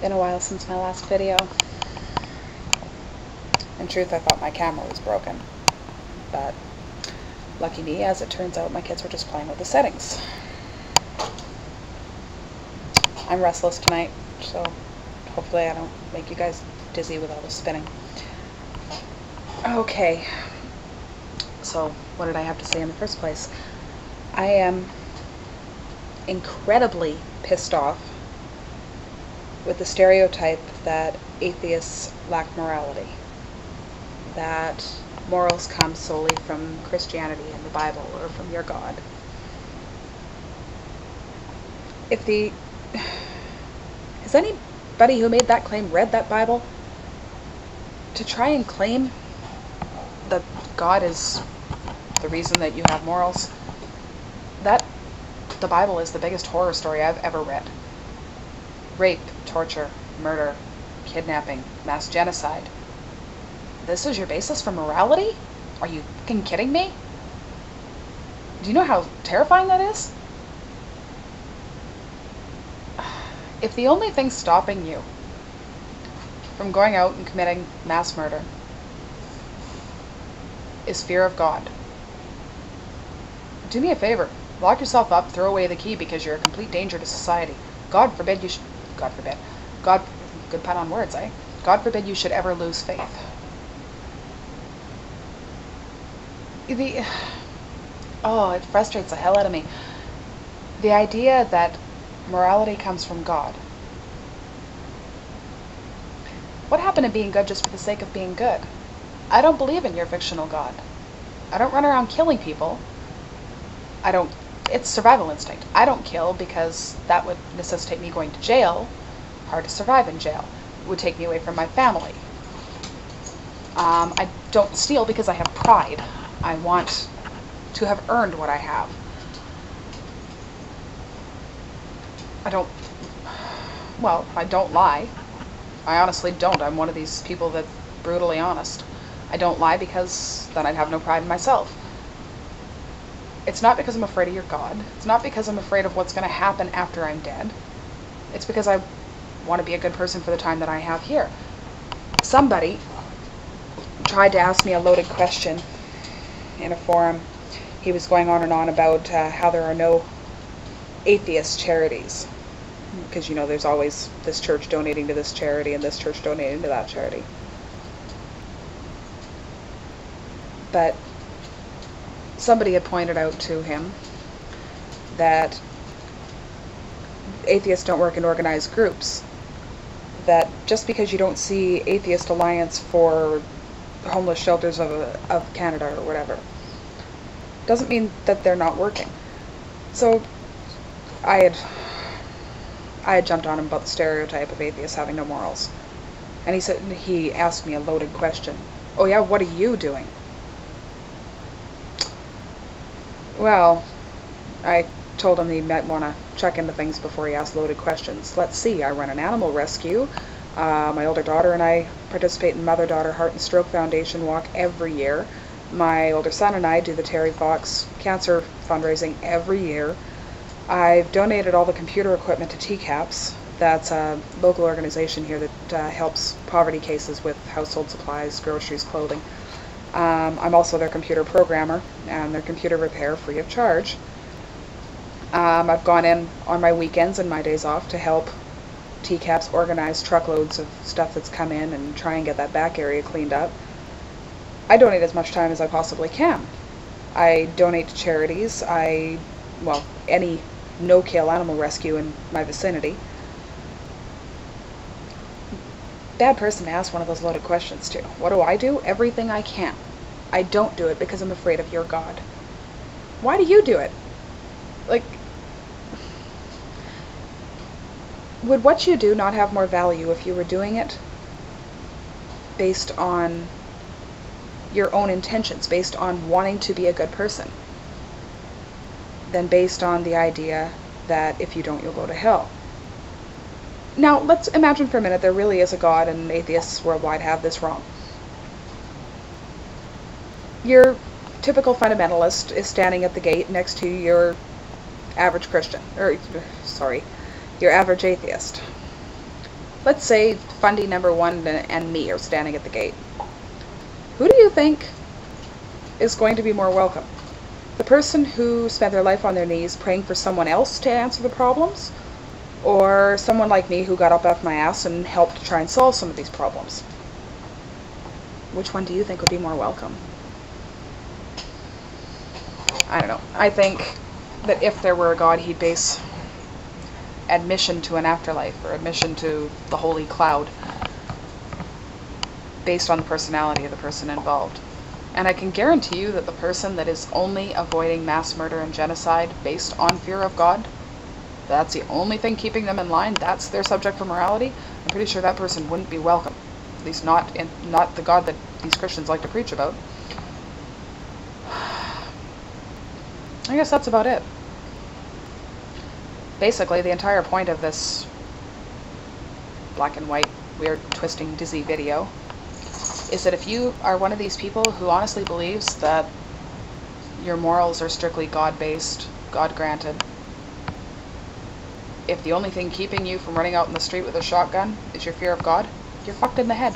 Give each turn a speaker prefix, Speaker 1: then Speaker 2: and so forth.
Speaker 1: Been a while since my last video. In truth, I thought my camera was broken, but lucky me, as it turns out my kids were just playing with the settings. I'm restless tonight, so hopefully I don't make you guys dizzy with all the spinning. Okay, so what did I have to say in the first place? I am incredibly pissed off with the stereotype that atheists lack morality, that morals come solely from Christianity and the Bible or from your God. Has anybody who made that claim read that Bible? To try and claim that God is the reason that you have morals, that the Bible is the biggest horror story I've ever read. Rape, torture, murder, kidnapping, mass genocide. This is your basis for morality? Are you fucking kidding me? Do you know how terrifying that is? If the only thing stopping you from going out and committing mass murder is fear of God, do me a favor. Lock yourself up, throw away the key because you're a complete danger to society. God forbid, good pun on words, eh? God forbid you should ever lose faith. It frustrates the hell out of me. The idea that morality comes from God. What happened to being good just for the sake of being good? I don't believe in your fictional God. I don't run around killing people. It's survival instinct. I don't kill because that would necessitate me going to jail. Hard to survive in jail. It would take me away from my family. I don't steal because I have pride. I want to have earned what I have. I don't lie. I honestly don't. I'm one of these people that's brutally honest. I don't lie because then I'd have no pride in myself. It's not because I'm afraid of your God. It's not because I'm afraid of what's going to happen after I'm dead. It's because I want to be a good person for the time that I have here. Somebody tried to ask me a loaded question in a forum. He was going on and on about how there are no atheist charities. Because, you know, there's always this church donating to this charity and this church donating to that charity. But somebody had pointed out to him that atheists don't work in organized groups. That just because you don't see Atheist Alliance for Homeless Shelters of Canada or whatever, doesn't mean that they're not working. So I had jumped on him about the stereotype of atheists having no morals. And he asked me a loaded question. Oh yeah, what are you doing? Well, I told him he might want to check into things before he asked loaded questions. Let's see, I run an animal rescue. My older daughter and I participate in Mother-Daughter Heart and Stroke Foundation walk every year. My older son and I do the Terry Fox Cancer fundraising every year. I've donated all the computer equipment to TCAPS. That's a local organization here that helps poverty cases with household supplies, groceries, clothing. I'm also their computer programmer and their computer repair free of charge. I've gone in on my weekends and my days off to help TCAPS organize truckloads of stuff that's come in and try and get that back area cleaned up. I donate as much time as I possibly can. I donate to charities. Any no-kill animal rescue in my vicinity. Bad person to ask one of those loaded questions to. What do I do? Everything I can. I don't do it because I'm afraid of your God. Why do you do it? Like, would what you do not have more value if you were doing it based on your own intentions, based on wanting to be a good person, than based on the idea that if you don't, you'll go to hell? Now, let's imagine for a minute there really is a God and atheists worldwide have this wrong. Your typical fundamentalist is standing at the gate next to your average Christian, your average atheist. let's say Fundy number one and me are standing at the gate. Who do you think is going to be more welcome? The person who spent their life on their knees praying for someone else to answer the problems? Or someone like me who got up off my ass and helped to try and solve some of these problems? Which one do you think would be more welcome? I don't know. I think that if there were a God, he'd base admission to an afterlife or admission to the holy cloud based on the personality of the person involved. And I can guarantee you that the person that is only avoiding mass murder and genocide based on fear of God, that's the only thing keeping them in line, that's their subject for morality, I'm pretty sure that person wouldn't be welcome. At least not the God that these Christians like to preach about. I guess that's about it. Basically, the entire point of this black and white, weird, twisting, dizzy video is that if you are one of these people who honestly believes that your morals are strictly God-based, God-granted, if the only thing keeping you from running out in the street with a shotgun is your fear of God, you're fucked in the head.